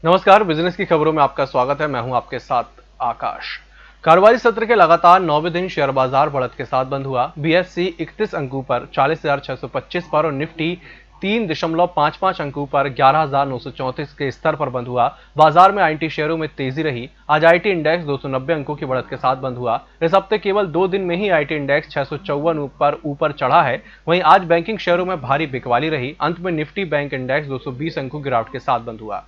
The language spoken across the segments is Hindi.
नमस्कार, बिजनेस की खबरों में आपका स्वागत है। मैं हूं आपके साथ आकाश। कारोबारी सत्र के लगातार 9वें दिन शेयर बाजार बढ़त के साथ बंद हुआ। बीएसई 31 अंकों पर 40,625 पर और निफ्टी 3.55 अंकों पर 11,934 के स्तर पर बंद हुआ। बाजार में आईटी शेयरों में तेजी रही। आज आईटी इंडेक्स 290 अंकों की बढ़त के साथ बंद हुआ। इस हफ्ते केवल 2 दिन में ही आईटी इंडेक्स 654 पर ऊपर चढ़ा है। वहीं आज बैंकिंग शेयरों में भारी बिकवाली रही। अंत में निफ्टी बैंक इंडेक्स 220 अंकों गिरावट के साथ बंद हुआ।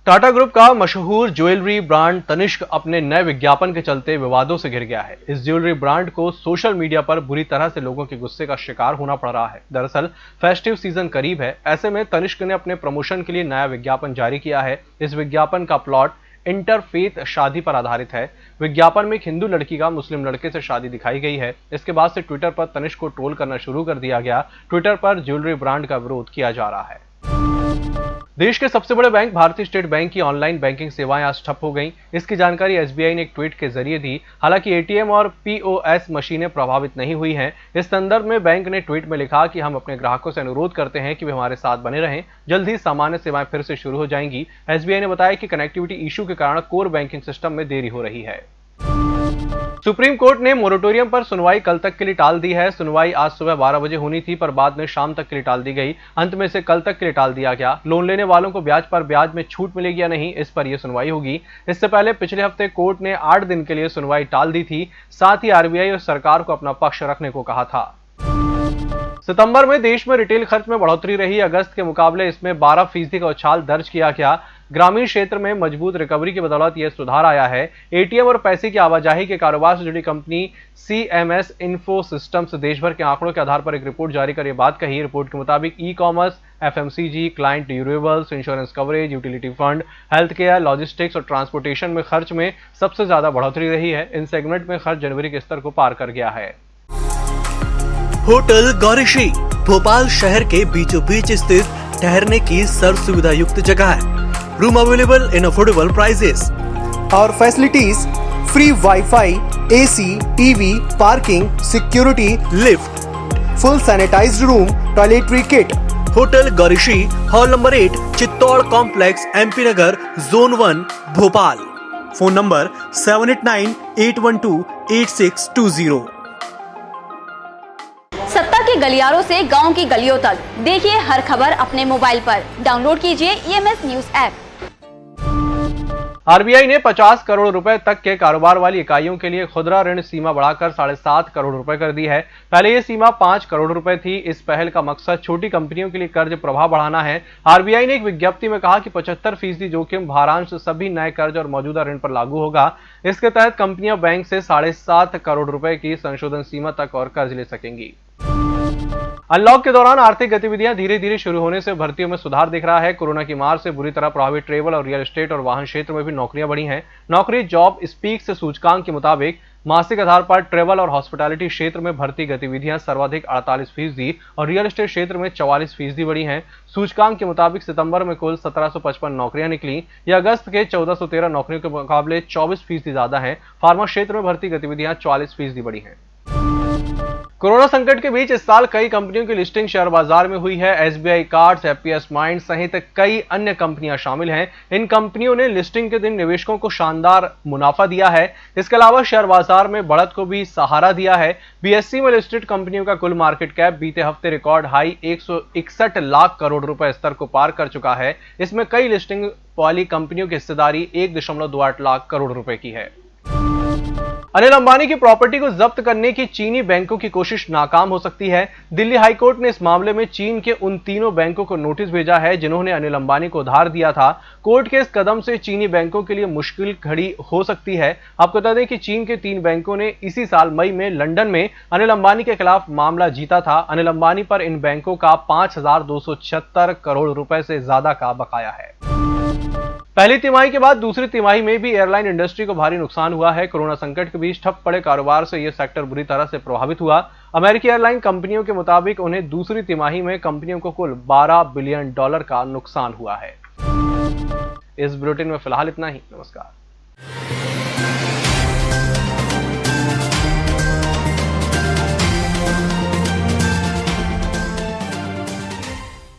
टाटा ग्रुप का मशहूर ज्वेलरी ब्रांड तनिष्क अपने नए विज्ञापन के चलते विवादों से घिर गया है। इस ज्वेलरी ब्रांड को सोशल मीडिया पर बुरी तरह से लोगों के गुस्से का शिकार होना पड़ रहा है। दरअसल फेस्टिव सीजन करीब है, ऐसे में तनिष्क ने अपने प्रमोशन के लिए नया विज्ञापन जारी किया है। इस विज्ञापन का प्लॉट इंटरफेथ शादी पर आधारित है। विज्ञापन में एक हिंदू लड़की का मुस्लिम लड़के से शादी दिखाई गई है। इसके बाद से ट्विटर पर तनिष्क को ट्रोल करना शुरू कर दिया गया। ट्विटर पर ज्वेलरी ब्रांड का विरोध किया जा रहा है। देश के सबसे बड़े बैंक भारतीय स्टेट बैंक की ऑनलाइन बैंकिंग सेवाएं आज ठप हो गईं। इसकी जानकारी एसबीआई ने एक ट्वीट के जरिए दी। हालांकि एटीएम और पीओएस मशीनें प्रभावित नहीं हुई हैं। इस संदर्भ में बैंक ने ट्वीट में लिखा कि हम अपने ग्राहकों से अनुरोध करते हैं कि वे हमारे साथ बने रहें। जल्द ही सामान्य सेवाएं फिर से शुरू हो जाएंगी। एसबीआई ने बताया कि कनेक्टिविटी इशू के कारण कोर बैंकिंग सिस्टम में देरी हो रही है। सुप्रीम कोर्ट ने मोरेटोरियम पर सुनवाई कल तक के लिए टाल दी है। सुनवाई आज सुबह 12 बजे होनी थी, पर बाद में शाम तक के लिए टाल दी गई। अंत में इसे कल तक के लिए टाल दिया गया। लोन लेने वालों को ब्याज पर ब्याज में छूट मिलेगी या नहीं, इस पर यह सुनवाई होगी। इससे पहले पिछले हफ्ते कोर्ट ने 8 दिन के लिए सुनवाई टाल दी थी। साथ ही आरबीआई और सरकार को अपना पक्ष रखने को कहा था। सितंबर में देश में रिटेल खर्च में बढ़ोतरी रही। अगस्त के मुकाबले इसमें 12% का उछाल दर्ज किया गया। ग्रामीण क्षेत्र में मजबूत रिकवरी की बदौलत यह सुधार आया है। एटीएम और पैसे की आवाजाही के कारोबार से जुड़ी कंपनी सीएमएस इन्फो सिस्टम्स देश भर के आंकड़ों के आधार पर एक रिपोर्ट जारी कर यह बात कही। रिपोर्ट के मुताबिक e commerce, FMCG, client durables, insurance coverage, utility fund, health care, logistics और ट्रांसपोर्टेशन में खर्च में सबसे ज्यादा बढ़ोतरी रही है। इन सेगमेंट में खर्च जनवरी के स्तर को पार कर गया है। होटल गौरीशी भोपाल शहर के बीचों बीच स्थित ठहरने की सर्व सुविधा युक्त जगह है। Room available in affordable prices और facilities free wifi, AC, TV, parking, security, lift, full sanitised room, toiletry kit. Hotel Gaurishi, hall number 8, Chittor complex, MP Nagar, zone 1, Bhopal. Phone number 7898128620। सत्ता के गलियारों से गांव की गलियों तक देखिए हर खबर अपने मोबाइल पर। डाउनलोड कीजिए ईएमएस न्यूज ऐप। आरबीआई ने 50 करोड़ रुपए तक के कारोबार वाली इकाइयों के लिए खुदरा ऋण सीमा बढ़ाकर 7.5 करोड़ रुपए कर दी है। पहले यह सीमा 5 करोड़ रुपए थी। इस पहल का मकसद छोटी कंपनियों के लिए कर्ज प्रवाह बढ़ाना है। आरबीआई ने एक विज्ञप्ति में कहा कि 75% जोखिम भारांश सभी नए कर्ज और मौजूदा ऋण पर लागू होगा। इसके तहत कंपनियां बैंक से 7.5 करोड़ रुपए की संशोधन सीमा तक और कर्ज ले सकेंगी। अनलॉक के दौरान आर्थिक गतिविधियां धीरे धीरे शुरू होने से भर्तियों में सुधार दिख रहा है। कोरोना की मार से बुरी तरह प्रभावित ट्रेवल और रियल एस्टेट और वाहन क्षेत्र में भी नौकरियां बढ़ी हैं। नौकरी जॉब स्पीक्स सूचकांक के मुताबिक मासिक आधार पर ट्रेवल और हॉस्पिटैलिटी क्षेत्र में भर्ती गतिविधियां सर्वाधिक 48% और रियल एस्टेट क्षेत्र में 44% बढ़ी हैं। सूचकांक के मुताबिक सितंबर में कुल 1755 नौकरियां निकली। यह अगस्त के 1413 नौकरियों के मुकाबले 24% ज्यादा है। फार्मा क्षेत्र में भर्ती गतिविधियां 44% बढ़ी हैं। कोरोना संकट के बीच इस साल कई कंपनियों की लिस्टिंग शेयर बाजार में हुई है। एसबीआई कार्ड्स, एपीएस माइंड सहित कई अन्य कंपनियां शामिल हैं। इन कंपनियों ने लिस्टिंग के दिन निवेशकों को शानदार मुनाफा दिया है। इसके अलावा शेयर बाजार में बढ़त को भी सहारा दिया है। बीएसई में लिस्टेड कंपनियों का कुल मार्केट कैप बीते हफ्ते रिकॉर्ड हाई 161 लाख करोड़ रुपए स्तर को पार कर चुका है। इसमें कई लिस्टिंग वाली कंपनियों की हिस्सेदारी 1.28 लाख करोड़ रुपए की है। अनिल अंबानी की प्रॉपर्टी को जब्त करने की चीनी बैंकों की कोशिश नाकाम हो सकती है। दिल्ली हाईकोर्ट ने इस मामले में चीन के उन तीनों बैंकों को नोटिस भेजा है जिन्होंने अनिल अंबानी को उधार दिया था। कोर्ट के इस कदम से चीनी बैंकों के लिए मुश्किल खड़ी हो सकती है। आपको बता दें कि चीन के 3 बैंकों ने इसी साल मई में लंदन में अनिल अंबानी के खिलाफ मामला जीता था। अनिल अंबानी पर इन बैंकों का 5,276 करोड़ रुपए से ज्यादा का बकाया है। पहली तिमाही के बाद दूसरी तिमाही में भी एयरलाइन इंडस्ट्री को भारी नुकसान हुआ है। कोरोना संकट के बीच ठप पड़े कारोबार से यह सेक्टर बुरी तरह से प्रभावित हुआ। अमेरिकी एयरलाइन कंपनियों के मुताबिक उन्हें दूसरी तिमाही में कंपनियों को कुल $12 बिलियन का नुकसान हुआ है। इस बुलेटिन में फिलहाल इतना ही। नमस्कार।